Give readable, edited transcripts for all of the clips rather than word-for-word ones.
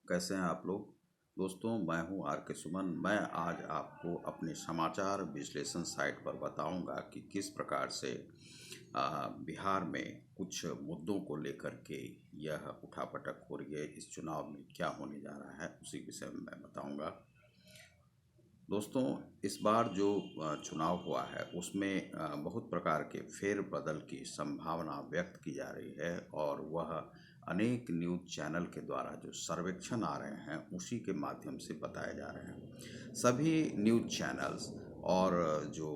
कैसे हैं आप लोग। दोस्तों, मैं हूं आर के सुमन। मैं आज आपको अपने समाचार विश्लेषण साइट पर बताऊंगा कि किस प्रकार से बिहार में कुछ मुद्दों को लेकर के यह उठापटक हो रही है। इस चुनाव में क्या होने जा रहा है उसी विषय में मैं बताऊंगा। दोस्तों, इस बार जो चुनाव हुआ है उसमें बहुत प्रकार के फेरबदल की संभावना व्यक्त की जा रही है और वह अनेक न्यूज़ चैनल के द्वारा जो सर्वेक्षण आ रहे हैं उसी के माध्यम से बताए जा रहे हैं। सभी न्यूज़ चैनल्स और जो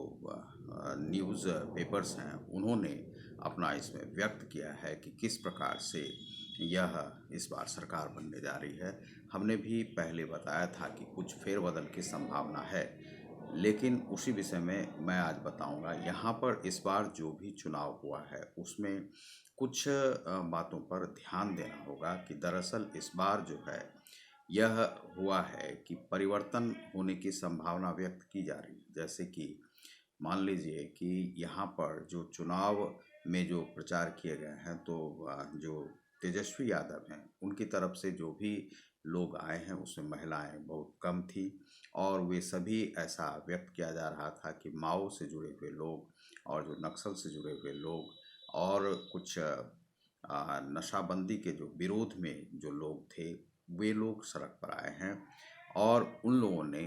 न्यूज़ पेपर्स हैं उन्होंने अपना इसमें व्यक्त किया है कि किस प्रकार से यह इस बार सरकार बनने जा रही है। हमने भी पहले बताया था कि कुछ फेरबदल की संभावना है, लेकिन उसी विषय में मैं आज बताऊंगा। यहाँ पर इस बार जो भी चुनाव हुआ है उसमें कुछ बातों पर ध्यान देना होगा कि दरअसल इस बार जो है यह हुआ है कि परिवर्तन होने की संभावना व्यक्त की जा रही है। जैसे कि मान लीजिए कि यहाँ पर जो चुनाव में जो प्रचार किए गए हैं तो जो तेजस्वी यादव हैं उनकी तरफ से जो भी लोग आए हैं उसमें महिलाएं बहुत कम थी और वे सभी ऐसा व्यक्त किया जा रहा था कि माओ से जुड़े हुए लोग और जो नक्सल से जुड़े हुए लोग और कुछ नशाबंदी के जो विरोध में जो लोग थे वे लोग सड़क पर आए हैं और उन लोगों ने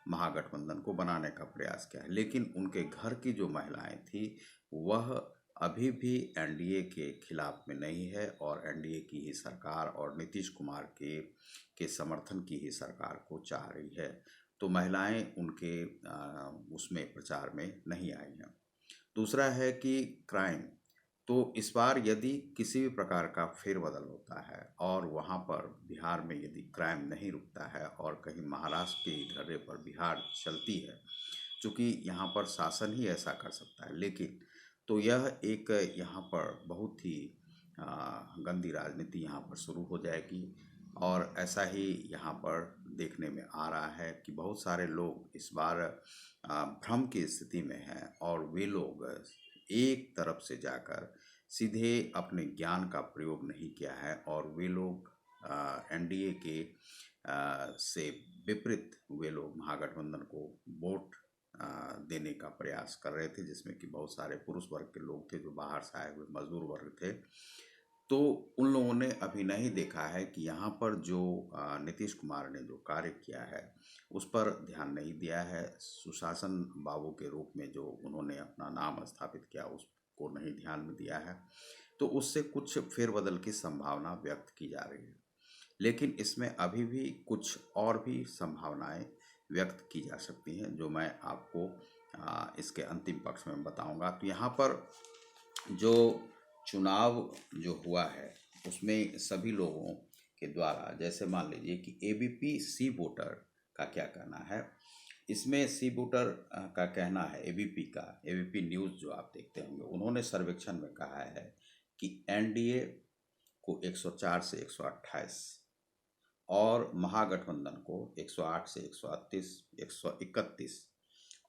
महागठबंधन को बनाने का प्रयास किया है। लेकिन उनके घर की जो महिलाएं थी वह अभी भी एनडीए के खिलाफ में नहीं है और एनडीए की ही सरकार और नीतीश कुमार के समर्थन की ही सरकार को चाह रही है। तो महिलाएं उनके उसमें प्रचार में नहीं आई हैं। दूसरा है कि क्राइम। तो इस बार यदि किसी भी प्रकार का फेरबदल होता है और वहाँ पर बिहार में यदि क्राइम नहीं रुकता है और कहीं महाराष्ट्र के धर्रे पर बिहार चलती है, चूँकि यहाँ पर शासन ही ऐसा कर सकता है, लेकिन तो यह एक यहाँ पर बहुत ही गंदी राजनीति यहाँ पर शुरू हो जाएगी। और ऐसा ही यहाँ पर देखने में आ रहा है कि बहुत सारे लोग इस बार भ्रम की स्थिति में हैं और वे लोग एक तरफ से जाकर सीधे अपने ज्ञान का प्रयोग नहीं किया है और वे लोग एनडीए के से विपरीत वे लोग महागठबंधन को वोट देने का प्रयास कर रहे थे, जिसमें कि बहुत सारे पुरुष वर्ग के लोग थे जो बाहर से आए हुए मजदूर वर्ग थे। तो उन लोगों ने अभी नहीं देखा है कि यहाँ पर जो नीतीश कुमार ने जो कार्य किया है उस पर ध्यान नहीं दिया है। सुशासन बाबू के रूप में जो उन्होंने अपना नाम स्थापित किया उसको नहीं ध्यान में दिया है, तो उससे कुछ फेरबदल की संभावना व्यक्त की जा रही है। लेकिन इसमें अभी भी कुछ और भी संभावनाएं व्यक्त की जा सकती हैं जो मैं आपको इसके अंतिम पक्ष में बताऊंगा। तो यहाँ पर जो चुनाव जो हुआ है उसमें सभी लोगों के द्वारा, जैसे मान लीजिए कि एबीपी सी वोटर का क्या कहना है। इसमें सी वोटर का कहना है, एबीपी न्यूज़ जो आप देखते होंगे, उन्होंने सर्वेक्षण में कहा है कि एनडीए को 104 से 128 और महागठबंधन को 108 से 138 131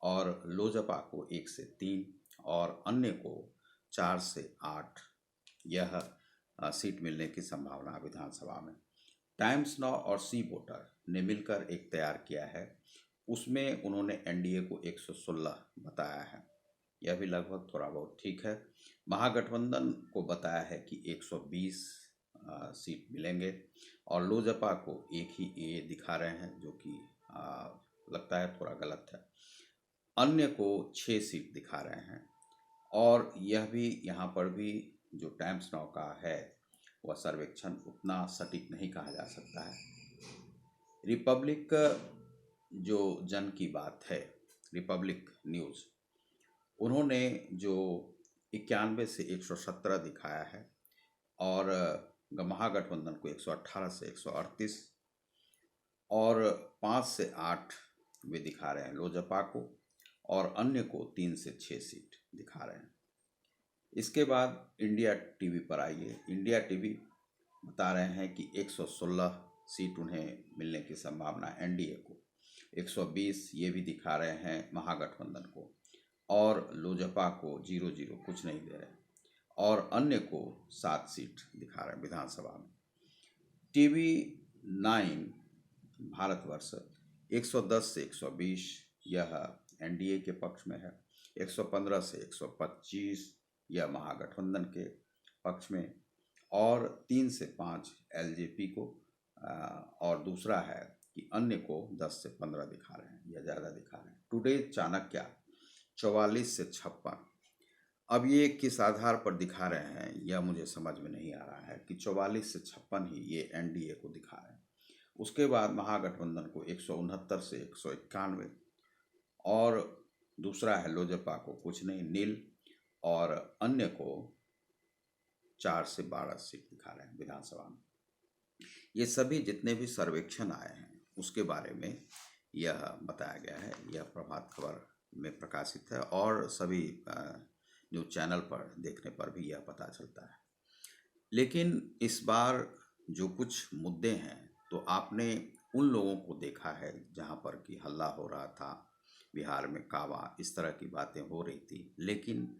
और लोजपा को 1 से 3 और अन्य को 4 से 8 यह सीट मिलने की संभावना विधानसभा में। टाइम्स नाउ और सी वोटर ने मिलकर एक तैयार किया है, उसमें उन्होंने एनडीए को 116 बताया है। यह भी लगभग थोड़ा बहुत ठीक है। महागठबंधन को बताया है कि 120 सीट मिलेंगे और लोजपा को एक ही ये दिखा रहे हैं, जो कि लगता है थोड़ा गलत है। अन्य को 6 सीट दिखा रहे हैं और यह भी यहाँ पर भी जो टाइम्स नाउ का है वह सर्वेक्षण उतना सटीक नहीं कहा जा सकता है। रिपब्लिक जो जन की बात है, रिपब्लिक न्यूज़, उन्होंने जो 91 से 117 दिखाया है और महागठबंधन को 118 से 138 और 5 से 8 वे दिखा रहे हैं लोजपा को और अन्य को 3 से 6 सीट दिखा रहे हैं। इसके बाद इंडिया टीवी पर आइए। इंडिया टीवी बता रहे हैं कि 116 सीट उन्हें मिलने की संभावना एनडीए को, 120 ये भी दिखा रहे हैं महागठबंधन को और लोजपा को 0-0 कुछ नहीं दे रहे और अन्य को 7 सीट दिखा रहे हैं विधानसभा में। टीवी 9 भारतवर्ष, 110 से 120 यह एनडीए के पक्ष में है, 115 से 125 यह महागठबंधन के पक्ष में, और 3 से 5 एलजेपी को, और दूसरा है कि अन्य को 10 से 15 दिखा रहे हैं या ज़्यादा दिखा रहे हैं। टुडे चाणक्य 44 से 56। अब ये किस आधार पर दिखा रहे हैं यह मुझे समझ में नहीं आ रहा है कि 44 से 56 ही ये एनडीए को दिखा रहे हैं। उसके बाद महागठबंधन को 169 से 191, और दूसरा है लोजपा को कुछ नहीं, नील, और अन्य को 4 से 12 सीट दिखा रहे हैं विधानसभा में। ये सभी जितने भी सर्वेक्षण आए हैं उसके बारे में यह बताया गया है, यह प्रभात खबर में प्रकाशित है, और सभी न्यूज़ चैनल पर देखने पर भी यह पता चलता है। लेकिन इस बार जो कुछ मुद्दे हैं, तो आपने उन लोगों को देखा है जहां पर कि हल्ला हो रहा था, बिहार में कावा, इस तरह की बातें हो रही थी, लेकिन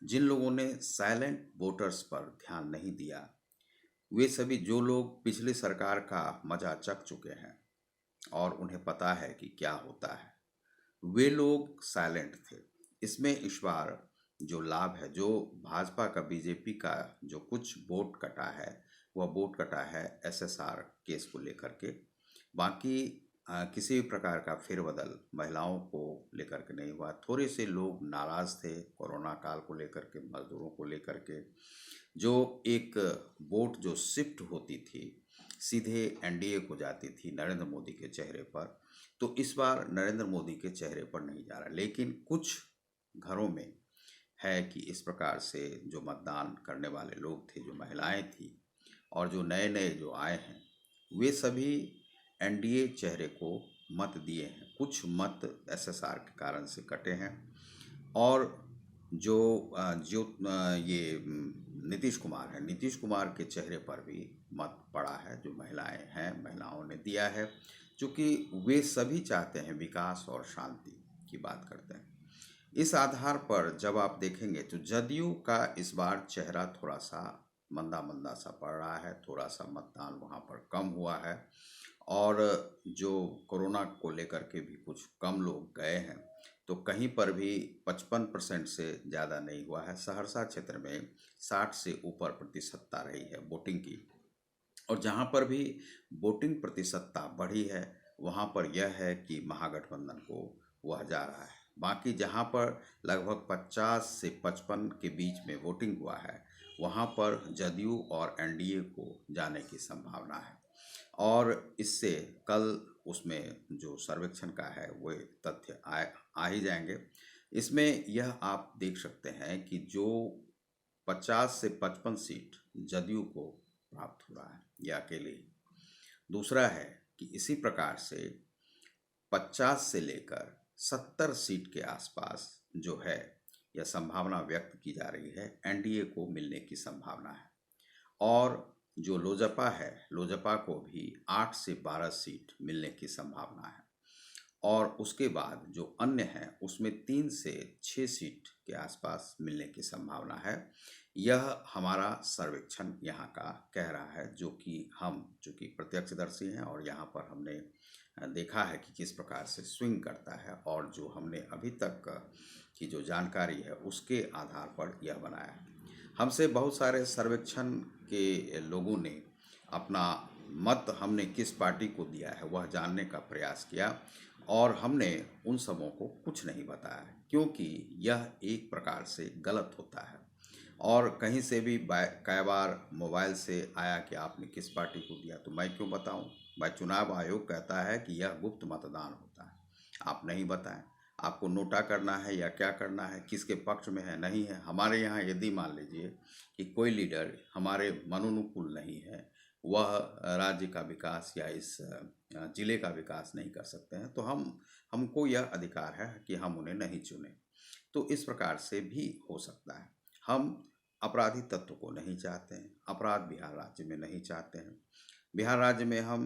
जिन लोगों ने साइलेंट वोटर्स पर ध्यान नहीं दिया, वे सभी जो लोग पिछली सरकार का मजा चख चुके हैं और उन्हें पता है कि क्या होता है, वे लोग साइलेंट थे। इसमें इस बार जो लाभ है, जो भाजपा का, बीजेपी का जो कुछ वोट कटा है, वह वोट कटा है एसएसआर केस को लेकर के। बाकी किसी भी प्रकार का फेरबदल महिलाओं को लेकर के नहीं हुआ। थोड़े से लोग नाराज़ थे कोरोना काल को लेकर के, मजदूरों को लेकर के, जो एक वोट जो शिफ्ट होती थी सीधे एनडीए को जाती थी नरेंद्र मोदी के चेहरे पर, तो इस बार नरेंद्र मोदी के चेहरे पर नहीं जा रहा। लेकिन कुछ घरों में है कि इस प्रकार से जो मतदान करने वाले लोग थे, जो महिलाएं थी और जो नए नए जो आए हैं, वे सभी एनडीए चेहरे को मत दिए हैं। कुछ मत एसएसआर के कारण से कटे हैं, और ये नीतीश कुमार है, नीतीश कुमार के चेहरे पर भी मत पड़ा है, जो महिलाएं हैं, महिलाओं ने दिया है, क्योंकि वे सभी चाहते हैं विकास और शांति की बात करते हैं। इस आधार पर जब आप देखेंगे तो जदयू का इस बार चेहरा थोड़ा सा मंदा मंदा सा पड़ रहा है, थोड़ा सा मतदान वहाँ पर कम हुआ है, और जो कोरोना को लेकर के भी कुछ कम लोग गए हैं, तो कहीं पर भी 55% से ज़्यादा नहीं हुआ है। सहरसा क्षेत्र में 60 से ऊपर प्रतिशतता रही है वोटिंग की, और जहाँ पर भी वोटिंग प्रतिशतता बढ़ी है वहाँ पर यह है कि महागठबंधन को वह जा रहा है। बाकी जहाँ पर लगभग 50 से 55 के बीच में वोटिंग हुआ है, वहाँ पर जदयू और एनडीए को जाने की संभावना है, और इससे कल उसमें जो सर्वेक्षण का है वो तथ्य आ ही जाएंगे। इसमें यह आप देख सकते हैं कि जो 50 से 55 सीट जदयू को प्राप्त हो रहा है, यह अकेले ही। दूसरा है कि इसी प्रकार से 50 से लेकर 70 सीट के आसपास जो है, यह संभावना व्यक्त की जा रही है, एनडीए को मिलने की संभावना है। और जो लोजपा है, लोजपा को भी 8 से 12 सीट मिलने की संभावना है, और उसके बाद जो अन्य हैं उसमें 3 से 6 सीट के आसपास मिलने की संभावना है। यह हमारा सर्वेक्षण यहाँ का कह रहा है, जो कि हम चूँकि प्रत्यक्षदर्शी हैं और यहाँ पर हमने देखा है कि किस प्रकार से स्विंग करता है, और जो हमने अभी तक की जो जानकारी है उसके आधार पर यह बनाया है। हमसे बहुत सारे सर्वेक्षण के लोगों ने अपना मत हमने किस पार्टी को दिया है वह जानने का प्रयास किया, और हमने उन सबों को कुछ नहीं बताया, क्योंकि यह एक प्रकार से गलत होता है। और कहीं से भी कई बार मोबाइल से आया कि आपने किस पार्टी को दिया, तो मैं क्यों बताऊं? भाई, चुनाव आयोग कहता है कि यह गुप्त मतदान होता है, आप नहीं बताएं। आपको नोटा करना है या क्या करना है, किसके पक्ष में है नहीं है। हमारे यहाँ यदि मान लीजिए कि कोई लीडर हमारे मनोनुकूल नहीं है, वह राज्य का विकास या इस जिले का विकास नहीं कर सकते हैं, तो हमको यह अधिकार है कि हम उन्हें नहीं चुने। तो इस प्रकार से भी हो सकता है। हम अपराधी तत्व को नहीं चाहते हैं, अपराध बिहार राज्य में नहीं चाहते हैं। बिहार राज्य में हम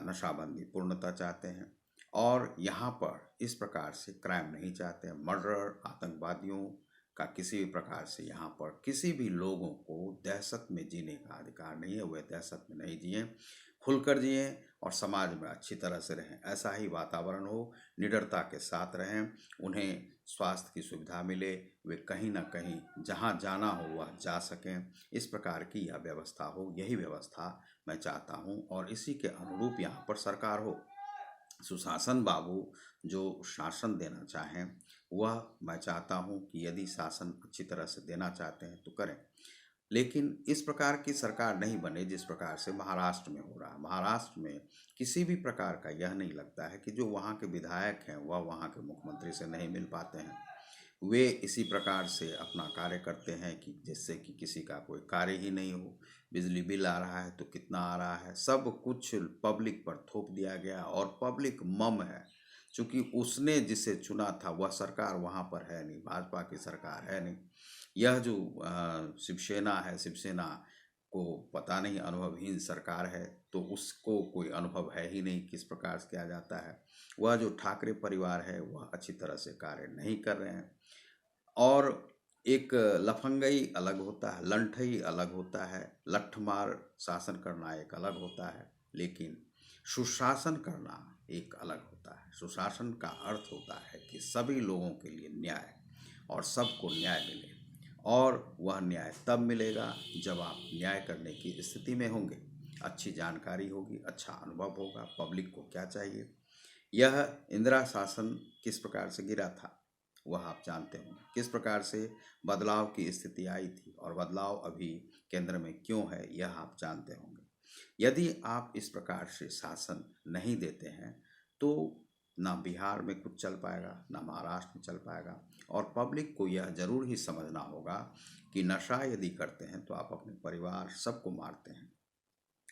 नशाबंदी पूर्णतः चाहते हैं, और यहाँ पर इस प्रकार से क्राइम नहीं चाहते हैं। मर्डर, आतंकवादियों का किसी भी प्रकार से यहाँ पर किसी भी लोगों को दहशत में जीने का अधिकार नहीं है, वे दहशत में नहीं जिए। खुलकर जिएं और समाज में अच्छी तरह से रहें। ऐसा ही वातावरण हो, निडरता के साथ रहें, उन्हें स्वास्थ्य की सुविधा मिले, वे कहीं न कहीं जहाँ जाना हो वह जा सकें, इस प्रकार की यह व्यवस्था हो, यही व्यवस्था मैं चाहता हूँ और इसी के अनुरूप यहाँ पर सरकार हो। सुशासन बाबू जो शासन देना चाहें, वह मैं चाहता हूँ कि यदि शासन अच्छी तरह से देना चाहते हैं तो करें। लेकिन इस प्रकार की सरकार नहीं बने जिस प्रकार से महाराष्ट्र में हो रहा है। महाराष्ट्र में किसी भी प्रकार का यह नहीं लगता है कि जो वहाँ के विधायक हैं वह वहाँ के मुख्यमंत्री से नहीं मिल पाते हैं। वे इसी प्रकार से अपना कार्य करते हैं कि जिससे कि किसी का कोई कार्य ही नहीं हो। बिजली बिल आ रहा है तो कितना आ रहा है, सब कुछ पब्लिक पर थोप दिया गया और पब्लिक मम है। चूँकि उसने जिसे चुना था वह सरकार वहाँ पर है नहीं, भाजपा की सरकार है नहीं। यह जो शिवसेना है, शिवसेना को पता नहीं अनुभवहीन सरकार है, तो उसको कोई अनुभव है ही नहीं किस प्रकार से किया जाता है। वह जो ठाकरे परिवार है वह अच्छी तरह से कार्य नहीं कर रहे हैं। और एक लफंगई अलग होता है, लंठई अलग होता है, लठमार शासन करना एक अलग होता है, लेकिन सुशासन करना एक अलग होता है। सुशासन का अर्थ होता है कि सभी लोगों के लिए न्याय और सबको न्याय मिले, और वह न्याय तब मिलेगा जब आप न्याय करने की स्थिति में होंगे, अच्छी जानकारी होगी, अच्छा अनुभव होगा, पब्लिक को क्या चाहिए। यह इंदिरा शासन किस प्रकार से गिरा था वह आप जानते होंगे, किस प्रकार से बदलाव की स्थिति आई थी और बदलाव अभी केंद्र में क्यों है यह आप जानते होंगे। यदि आप इस प्रकार से शासन नहीं देते हैं तो ना बिहार में कुछ चल पाएगा, ना महाराष्ट्र में चल पाएगा। और पब्लिक को यह जरूर ही समझना होगा कि नशा यदि करते हैं तो आप अपने परिवार सबको मारते हैं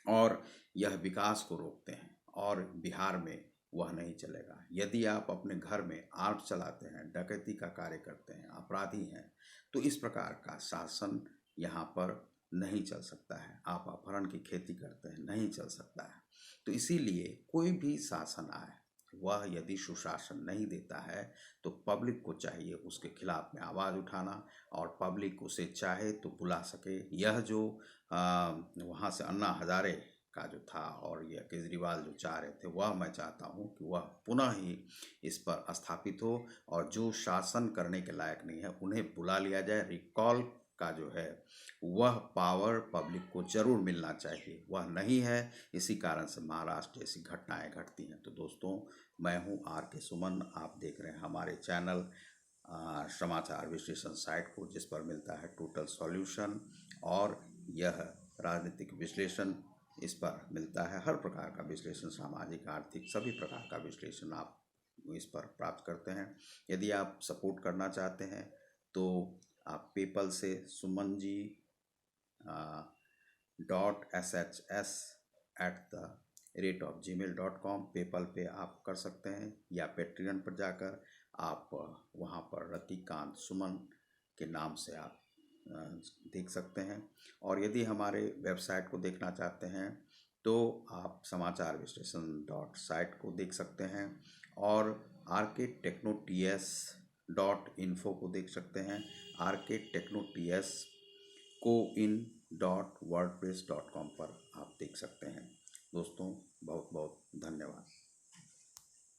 और यह विकास को रोकते हैं, और बिहार में वह नहीं चलेगा। यदि आप अपने घर में आर्म्स चलाते हैं, डकैती का कार्य करते हैं, अपराधी हैं, तो इस प्रकार का शासन यहाँ पर नहीं चल सकता है। आप अपहरण की खेती करते हैं, नहीं चल सकता है। तो इसीलिए कोई भी शासन आए वह यदि सुशासन नहीं देता है तो पब्लिक को चाहिए उसके खिलाफ में आवाज़ उठाना, और पब्लिक उसे चाहे तो बुला सके। यह जो वहाँ से अन्ना हजारे का जो था और यह केजरीवाल जो चाह रहे थे, वह मैं चाहता हूँ कि वह पुनः ही इस पर स्थापित हो, और जो शासन करने के लायक नहीं है उन्हें बुला लिया जाए। रिकॉल का जो है वह पावर पब्लिक को जरूर मिलना चाहिए, वह नहीं है। इसी कारण से महाराष्ट्र जैसी घटनाएं घटती हैं। तो दोस्तों, मैं हूं आर के सुमन, आप देख रहे हैं हमारे चैनल समाचार विश्लेषण साइट को, जिस पर मिलता है टोटल सॉल्यूशन, और यह राजनीतिक विश्लेषण इस पर मिलता है। हर प्रकार का विश्लेषण, सामाजिक आर्थिक सभी प्रकार का विश्लेषण आप इस पर प्राप्त करते हैं। यदि आप सपोर्ट करना चाहते हैं तो आप पेपल से सुमन जी .shs@gmail.com पेपल पे आप कर सकते हैं, या पेट्रियन पर जाकर आप वहाँ पर रतिकांत सुमन के नाम से आप देख सकते हैं। और यदि हमारे वेबसाइट को देखना चाहते हैं तो आप समाचार विश्लेषण साइट को देख सकते हैं, और rktechnots.info को देख सकते हैं। rktechnots coin.wordpress.com पर आप देख सकते हैं। दोस्तों, बहुत बहुत धन्यवाद।